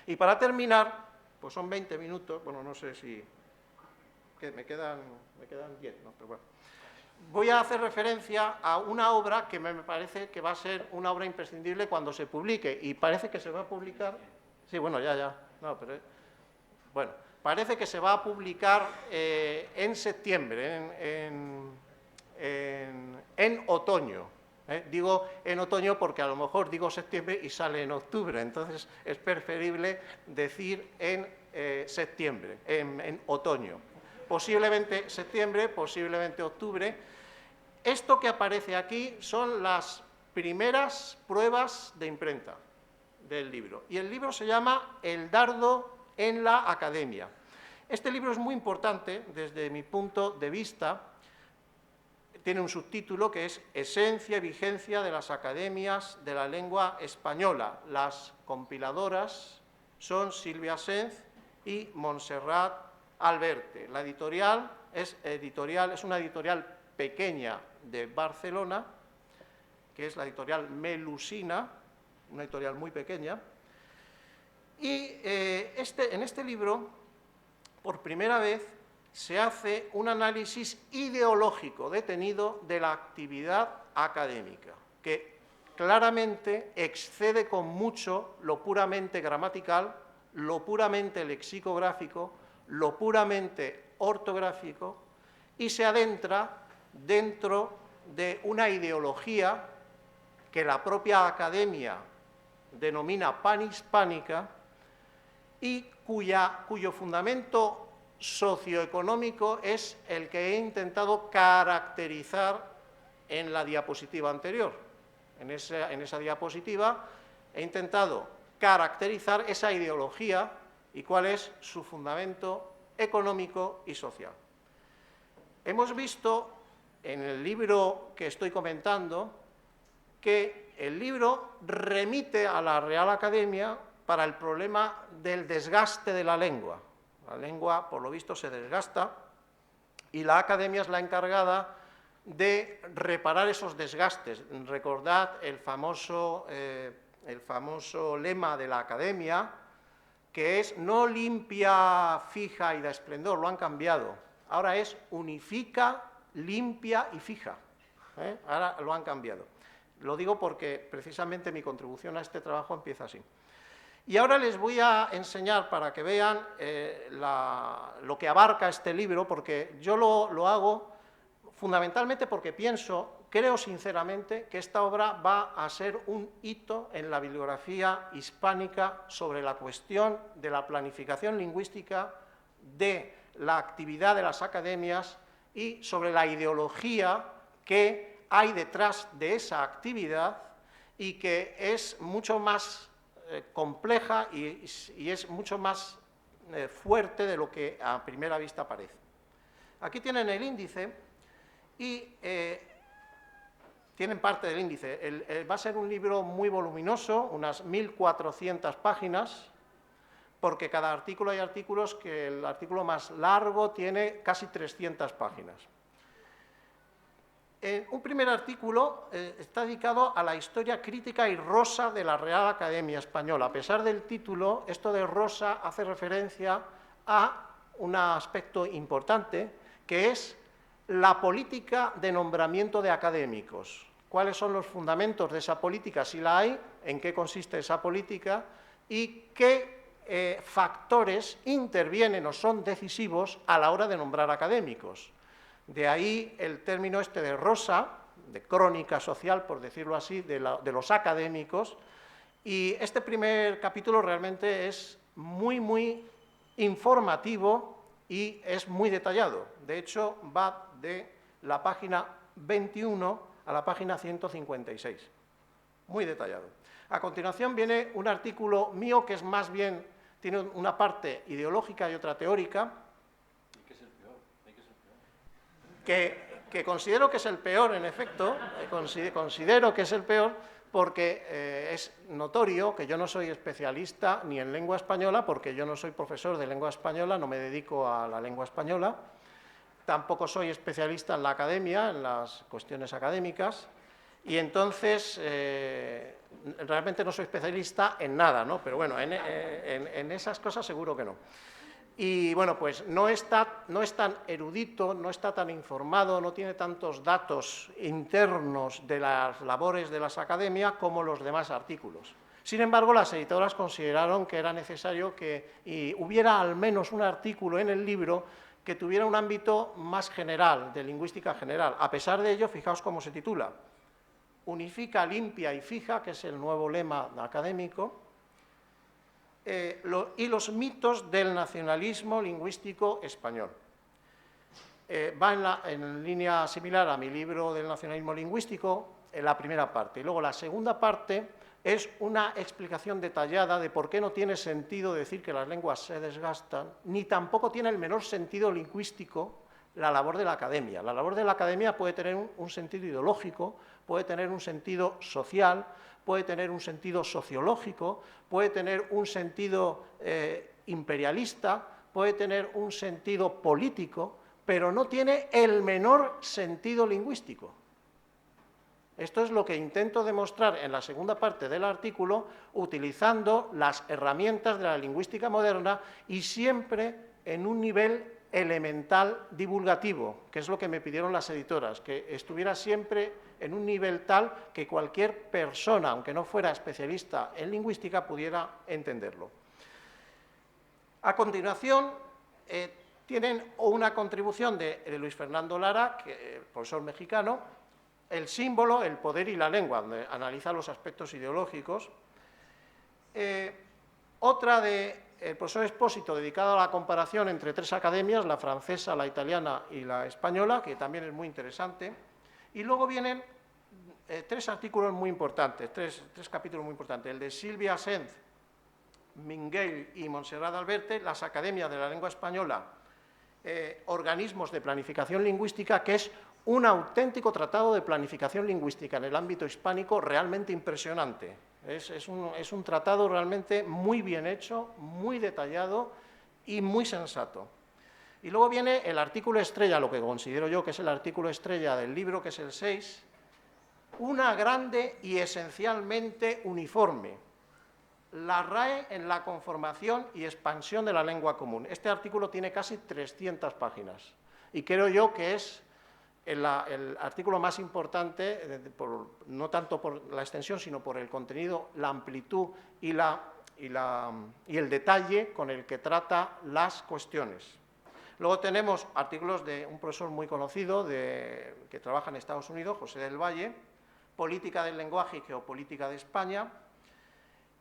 Y para terminar, pues son 20 minutos, bueno, no sé si... que me quedan 10, ¿no? Pero bueno. Voy a hacer referencia a una obra que me parece que va a ser una obra imprescindible cuando se publique, y parece que se va a publicar... Sí, bueno, ya. No, pero... Bueno, parece que se va a publicar en septiembre, en otoño. Digo en otoño porque a lo mejor digo septiembre y sale en octubre, entonces es preferible decir en septiembre, en otoño. Posiblemente septiembre, posiblemente octubre. Esto que aparece aquí son las primeras pruebas de imprenta del libro, y el libro se llama El dardo en la academia. Este libro es muy importante desde mi punto de vista. Tiene un subtítulo que es Esencia y vigencia de las academias de la lengua española. Las compiladoras son Silvia Senz y Montserrat Alberte. La editorial es una editorial pequeña de Barcelona, que es la editorial Melusina, una editorial muy pequeña. Y en este libro, por primera vez, se hace un análisis ideológico detenido de la actividad académica, que claramente excede con mucho lo puramente gramatical, lo puramente lexicográfico, lo puramente ortográfico, y se adentra dentro de una ideología que la propia academia denomina panhispánica y cuyo fundamento socioeconómico es el que he intentado caracterizar en la diapositiva anterior. En esa diapositiva he intentado caracterizar esa ideología y cuál es su fundamento económico y social. Hemos visto en el libro que estoy comentando que el libro remite a la Real Academia para el problema del desgaste de la lengua. La lengua, por lo visto, se desgasta y la academia es la encargada de reparar esos desgastes. Recordad el famoso lema de la academia, que es no limpia, fija y da esplendor, lo han cambiado. Ahora es unifica, limpia y fija. Ahora lo han cambiado. Lo digo porque precisamente mi contribución a este trabajo empieza así. Y ahora les voy a enseñar para que vean lo que abarca este libro, porque yo lo hago fundamentalmente porque creo sinceramente que esta obra va a ser un hito en la bibliografía hispánica sobre la cuestión de la planificación lingüística, de la actividad de las academias y sobre la ideología que hay detrás de esa actividad y que es mucho más compleja y es mucho más fuerte de lo que a primera vista parece. Aquí tienen el índice y tienen parte del índice. Va a ser un libro muy voluminoso, unas 1.400 páginas, porque cada artículo hay artículos que el artículo más largo tiene casi 300 páginas. Un primer artículo está dedicado a la historia crítica y rosa de la Real Academia Española. A pesar del título, esto de rosa hace referencia a un aspecto importante, que es la política de nombramiento de académicos. ¿Cuáles son los fundamentos de esa política, si la hay? ¿En qué consiste esa política? ¿Y qué factores intervienen o son decisivos a la hora de nombrar académicos? De ahí el término este de rosa, de crónica social, por decirlo así, de los académicos. Y este primer capítulo realmente es muy informativo y es muy detallado. De hecho, va de la página 21 a la página 156. Muy detallado. A continuación viene un artículo mío que es más bien, tiene una parte ideológica y otra teórica, que considero que es el peor, en efecto, considero que es el peor porque es notorio que yo no soy especialista ni en lengua española, porque yo no soy profesor de lengua española, no me dedico a la lengua española, tampoco soy especialista en la academia, en las cuestiones académicas, Y entonces, realmente no soy especialista en nada, ¿no? Pero bueno, en esas cosas seguro que no. Y bueno, pues no es tan erudito, no está tan informado, no tiene tantos datos internos de las labores de las academias como los demás artículos. Sin embargo, las editoras consideraron que era necesario que hubiera al menos un artículo en el libro que tuviera un ámbito más general, de lingüística general. A pesar de ello, fijaos cómo se titula: Unifica, limpia y fija, que es el nuevo lema académico, y los mitos del nacionalismo lingüístico español. Va en línea similar a mi libro del nacionalismo lingüístico, en la primera parte. Y luego la segunda parte es una explicación detallada de por qué no tiene sentido decir que las lenguas se desgastan, ni tampoco tiene el menor sentido lingüístico la labor de la academia. La labor de la academia puede tener un sentido ideológico, puede tener un sentido social, puede tener un sentido sociológico, puede tener un sentido imperialista, puede tener un sentido político, pero no tiene el menor sentido lingüístico. Esto es lo que intento demostrar en la segunda parte del artículo, utilizando las herramientas de la lingüística moderna y siempre en un nivel elemental divulgativo, que es lo que me pidieron las editoras, que estuviera siempre en un nivel tal que cualquier persona, aunque no fuera especialista en lingüística, pudiera entenderlo. A continuación, tienen una contribución de Luis Fernando Lara, profesor mexicano, El símbolo, el poder y la lengua, donde analiza los aspectos ideológicos. Otra del profesor Expósito, dedicada a la comparación entre tres academias, la francesa, la italiana y la española, que también es muy interesante. Y luego vienen tres artículos muy importantes, tres capítulos muy importantes. El de Silvia Senz, Minguell y Montserrat Alberte, las academias de la lengua española, organismos de planificación lingüística, que es un auténtico tratado de planificación lingüística en el ámbito hispánico realmente impresionante. Es un tratado realmente muy bien hecho, muy detallado y muy sensato. Y luego viene el artículo estrella, lo que considero yo que es el artículo estrella del libro, que es el 6, una grande y esencialmente uniforme, la RAE en la conformación y expansión de la lengua común. Este artículo tiene casi 300 páginas y creo yo que es el artículo más importante, no tanto por la extensión, sino por el contenido, la amplitud y el detalle con el que trata las cuestiones. Luego tenemos artículos de un profesor muy conocido que trabaja en Estados Unidos, José del Valle, Política del lenguaje y geopolítica de España,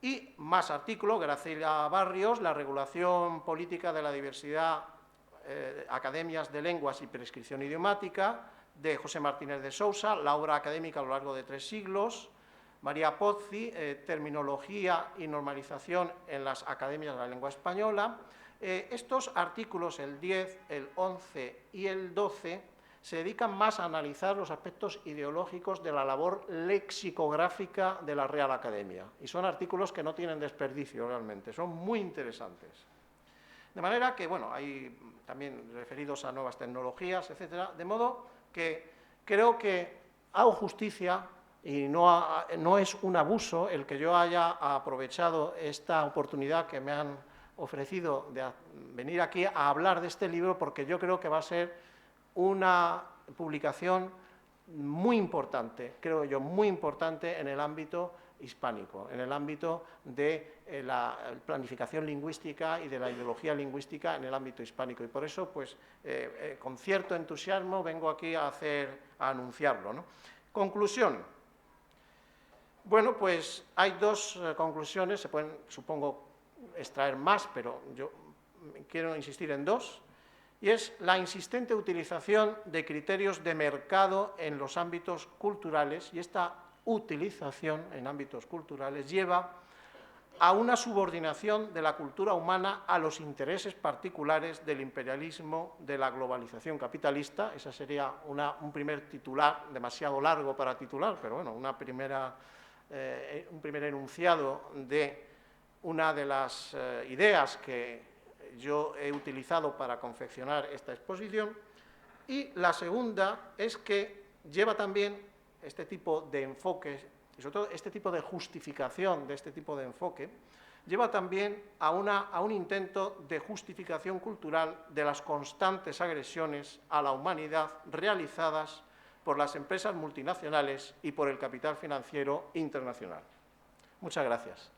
y más artículos, Graciela Barrios, la regulación política de la diversidad, academias de lenguas y prescripción idiomática, de José Martínez de Sousa, la obra académica a lo largo de 3 siglos, María Pozzi, terminología y normalización en las academias de la lengua española. Estos artículos, el 10, el 11 y el 12, se dedican más a analizar los aspectos ideológicos de la labor lexicográfica de la Real Academia. Y son artículos que no tienen desperdicio realmente, son muy interesantes. De manera que, bueno, hay también referidos a nuevas tecnologías, etcétera, de modo que creo que hago justicia y no es un abuso el que yo haya aprovechado esta oportunidad que me han ofrecido de venir aquí a hablar de este libro, porque yo creo que va a ser una publicación muy importante, creo yo, muy importante en el ámbito hispánico, en el ámbito de la planificación lingüística y de la ideología lingüística en el ámbito hispánico. Y por eso, pues, con cierto entusiasmo vengo aquí a anunciarlo, ¿no? Conclusión. Bueno, pues hay dos conclusiones, se pueden, supongo, extraer más, pero yo quiero insistir en dos, y es la insistente utilización de criterios de mercado en los ámbitos culturales, y esta utilización en ámbitos culturales lleva a una subordinación de la cultura humana a los intereses particulares del imperialismo, de la globalización capitalista. Esa sería un primer titular, demasiado largo para titular, pero bueno, un primer enunciado de una de las ideas que yo he utilizado para confeccionar esta exposición. Y la segunda es que lleva también este tipo de enfoques, y sobre todo este tipo de justificación de este tipo de enfoque, lleva también a un intento de justificación cultural de las constantes agresiones a la humanidad realizadas por las empresas multinacionales y por el capital financiero internacional. Muchas gracias.